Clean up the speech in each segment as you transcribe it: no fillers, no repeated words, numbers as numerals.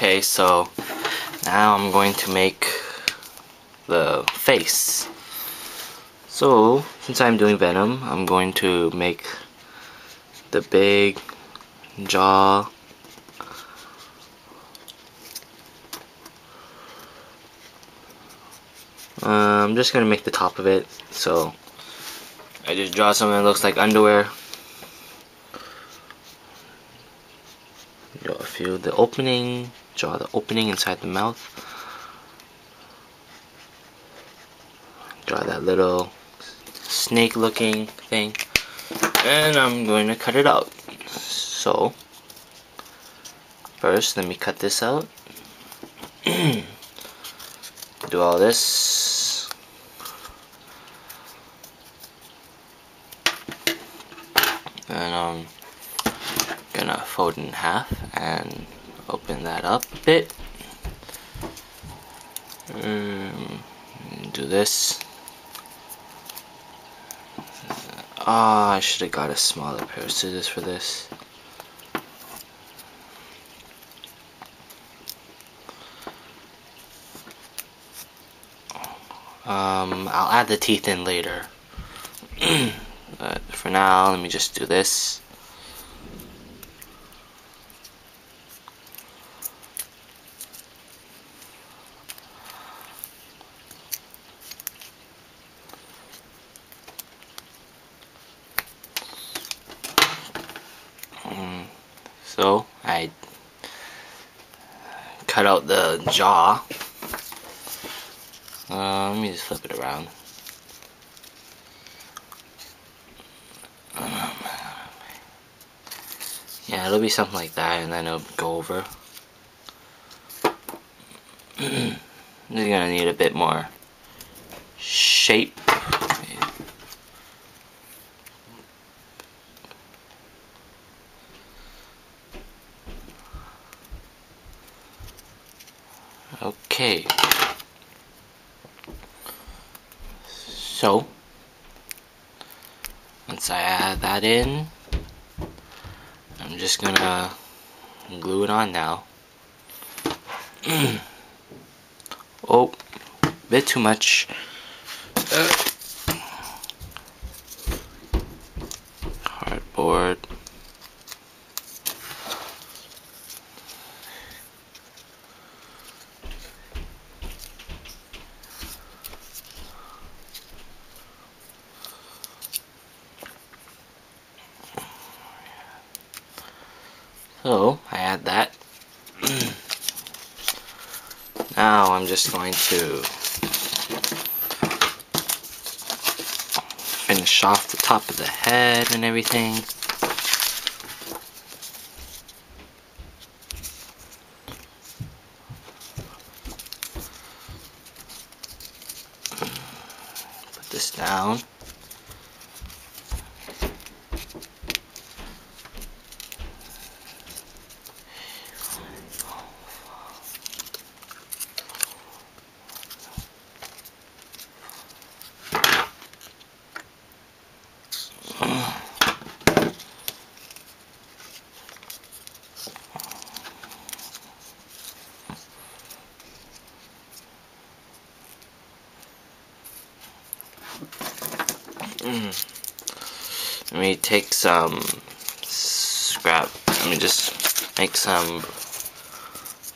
Okay, so now I'm going to make the face. So since I'm doing Venom, I'm going to make the big jaw. I'm just gonna make the top of it, so I just draw something that looks like underwear. Draw the opening, draw the opening inside the mouth. Draw that little snake looking thing, and I'm going to cut it out. So first let me cut this out. Do all this. And I'm gonna fold it in half and open that up a bit. Do this. I should have got a smaller pair of scissors for this. I'll add the teeth in later. But for now, let me just do this. So I cut out the jaw. Let me just flip it around. Yeah, it'll be something like that, and then it'll go over. You're gonna need a bit more shape. Okay. So once I add that in, I'm just gonna glue it on now. Oh, a bit too much. Cardboard. So I add that. Now I'm just going to finish off the top of the head and everything. Put this down. Let me take some scrap. Let me just make some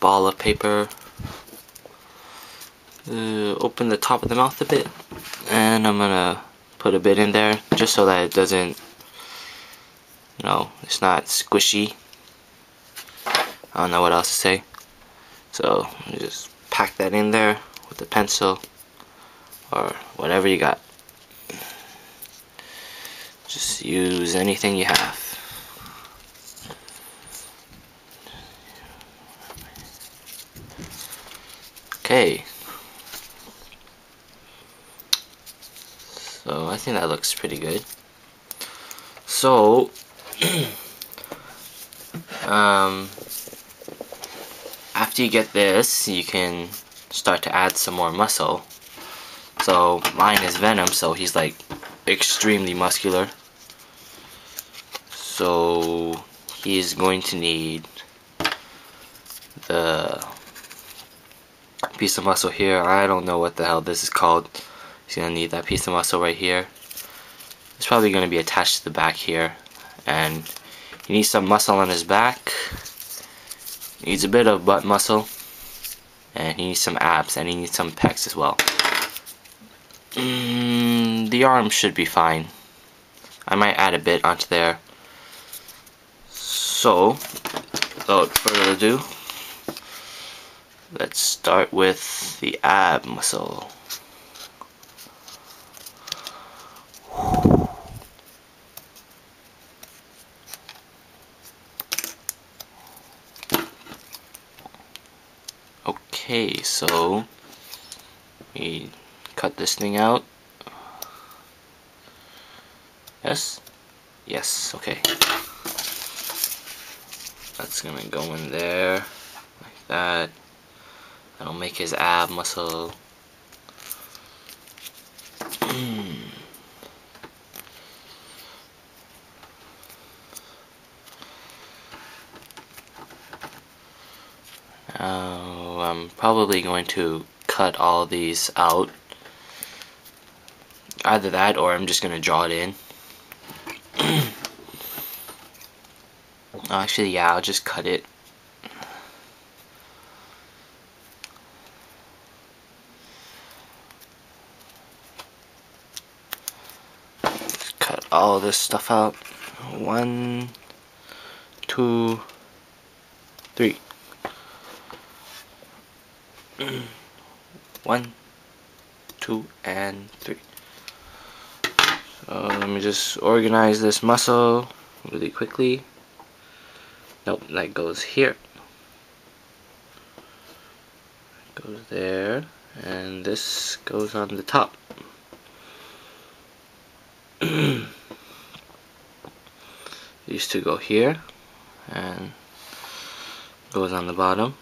ball of paper. Open the top of the mouth a bit, and I'm gonna put a bit in there just so that it doesn't, it's not squishy. I don't know what else to say. So just pack that in there with a pencil or whatever you got. Just use anything you have. Okay. So I think that looks pretty good. So after you get this, you can start to add some more muscle. So mine is Venom, so he's like extremely muscular. So he's going to need the piece of muscle here. I don't know what the hell this is called. He's gonna need that piece of muscle right here. It's probably gonna be attached to the back here, and he needs some muscle on his back. He needs a bit of butt muscle, and he needs some abs, and he needs some pecs as well. The arm should be fine. I might add a bit onto there. So, without further ado, let's start with the ab muscle. Okay, so we cut this thing out. Yes? Yes, okay. That's gonna go in there, like that. That'll make his ab muscle. Now, I'm probably going to cut all these out. Either that, or I'm just gonna draw it in. Actually, yeah, I'll just cut it. Cut all this stuff out. 1, 2, 3. 1, 2, and 3. So let me just organize this muscle really quickly. Nope, that goes here. Goes there, and this goes on the top. These two go here, and goes on the bottom.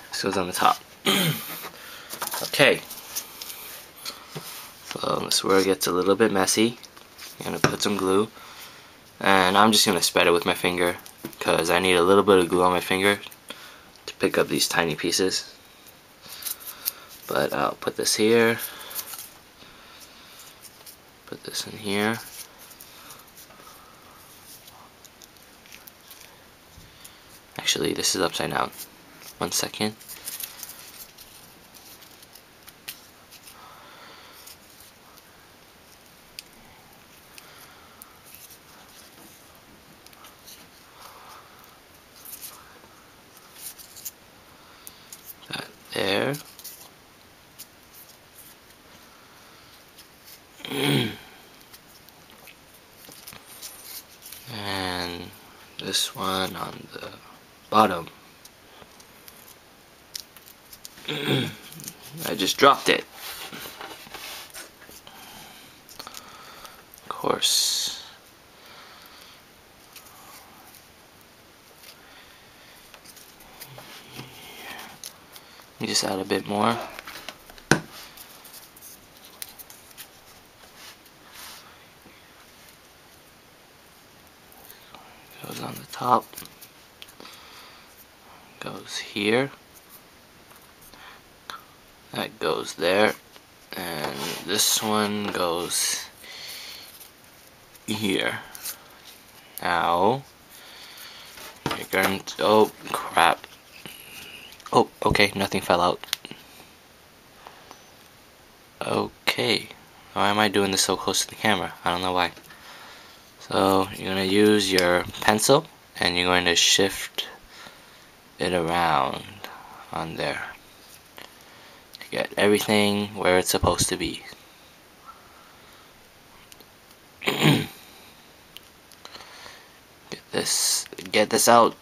This goes on the top. Okay. So this is where it gets a little bit messy. I'm gonna put some glue, and I'm just gonna spread it with my finger because I need a little bit of glue on my finger to pick up these tiny pieces. But I'll put this here, put this in here. Actually, this is upside down. 1 second. That there. And this one on the bottom. I just dropped it. Of course. Let me just add a bit more. Goes on the top. Goes here. That goes there. And this one goes here. Now, you're going to, oh crap. Oh, okay, nothing fell out. Okay, why am I doing this so close to the camera? I don't know why. So, you're going to use your pencil, and you're going to shift it around on there to get everything where it's supposed to be. Get this out.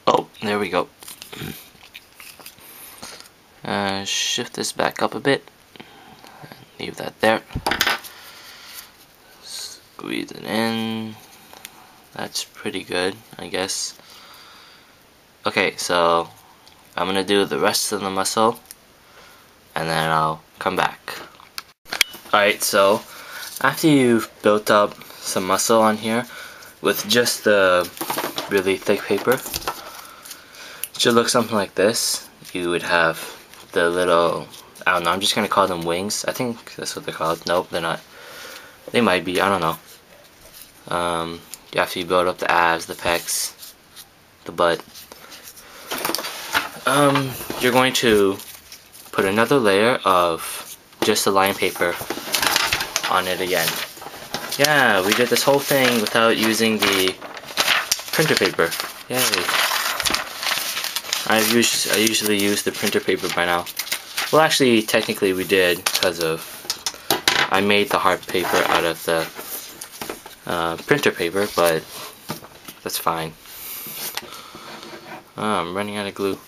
Oh, there we go. Shift this back up a bit. Leave that there. Squeeze it in. That's pretty good, I guess. Okay, so I'm gonna do the rest of the muscle, and then I'll come back. Alright, so after you've built up some muscle on here with just the really thick paper, It should look something like this. You would have the little, I don't know, I'm just gonna call them wings. I think that's what they're called. Nope, they're not. They might be, I don't know. After you build up the abs, the pecs, the butt, you're going to put another layer of just the line paper on it again. Yeah, we did this whole thing without using the printer paper. Yay. I usually use the printer paper by now. Well, actually, technically we did, because I made the hard paper out of the printer paper, but that's fine. I'm running out of glue.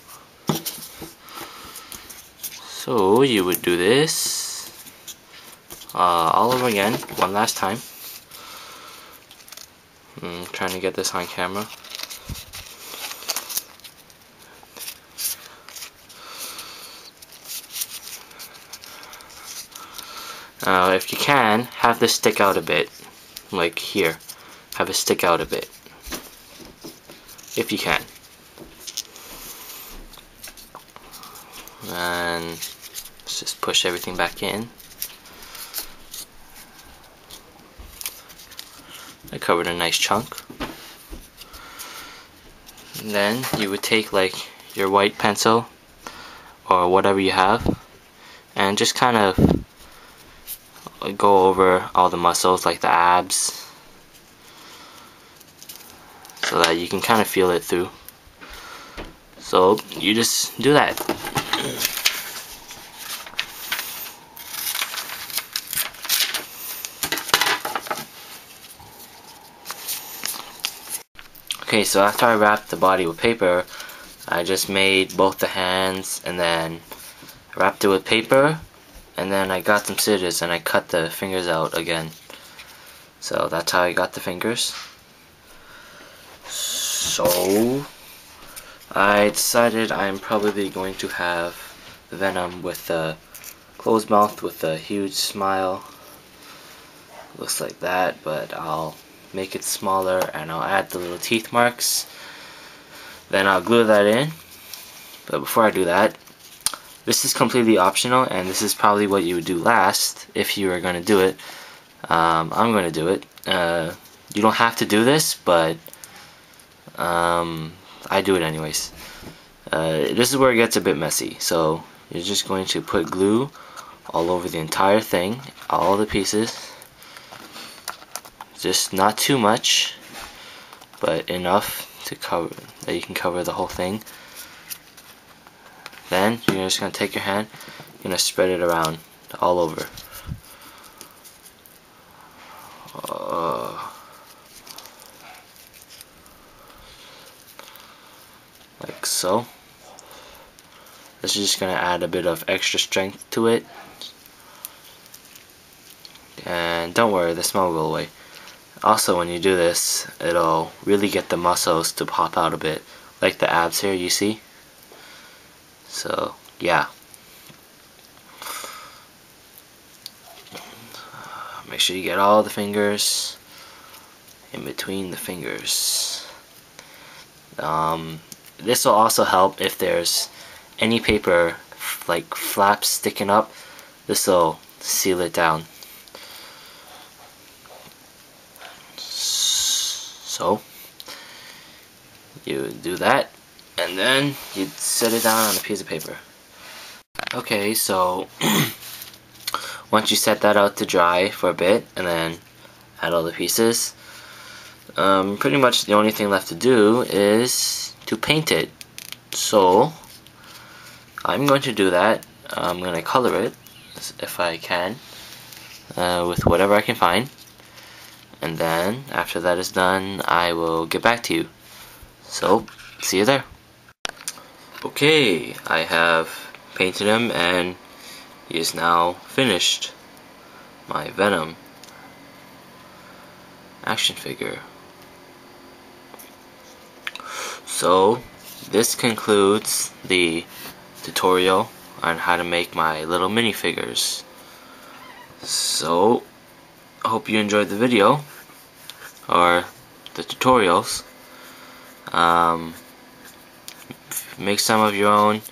So you would do this all over again, one last time. I'm trying to get this on camera. If you can, have this stick out a bit, like here. Have it stick out a bit, if you can. And let's just push everything back in. I covered a nice chunk. And then you would take like your white pencil or whatever you have and just kind of go over all the muscles like the abs so that you can kind of feel it through. So you just do that. Okay, so after I wrapped the body with paper, I just made both the hands and then wrapped it with paper, and then I got some scissors and I cut the fingers out again. So that's how I got the fingers. So I decided I'm probably going to have Venom with a closed mouth with a huge smile. Looks like that, but I'll make it smaller and I'll add the little teeth marks. Then I'll glue that in. But before I do that, this is completely optional, and this is probably what you would do last if you were going to do it. I'm going to do it. You don't have to do this, but I do it anyways. This is where it gets a bit messy. So you're just going to put glue all over the entire thing, all the pieces. Just not too much, but enough to cover that you can cover the whole thing. Then you're just going to take your hand, you're going to spread it around all over. Like so. This is just going to add a bit of extra strength to it. And don't worry, the smell will go away. Also, when you do this, it'll really get the muscles to pop out a bit. Like the abs here, you see? So, yeah. Make sure you get all the fingers in between the fingers. This will also help if there's any paper like flaps sticking up. This will seal it down. So you do that, and then you set it down on a piece of paper. Okay, so once you set that out to dry for a bit, and then add all the pieces, pretty much the only thing left to do is to paint it. So I'm going to do that. I'm going to color it if I can with whatever I can find. And then, after that is done, I will get back to you. So, see you there. Okay, I have painted him and he is now finished. My Venom action figure. So, this concludes the tutorial on how to make my little minifigures. So, I hope you enjoyed the video or the tutorials. make some of your own,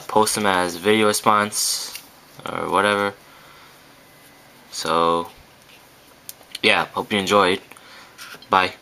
post them as video response or whatever. So yeah, hope you enjoyed. Bye.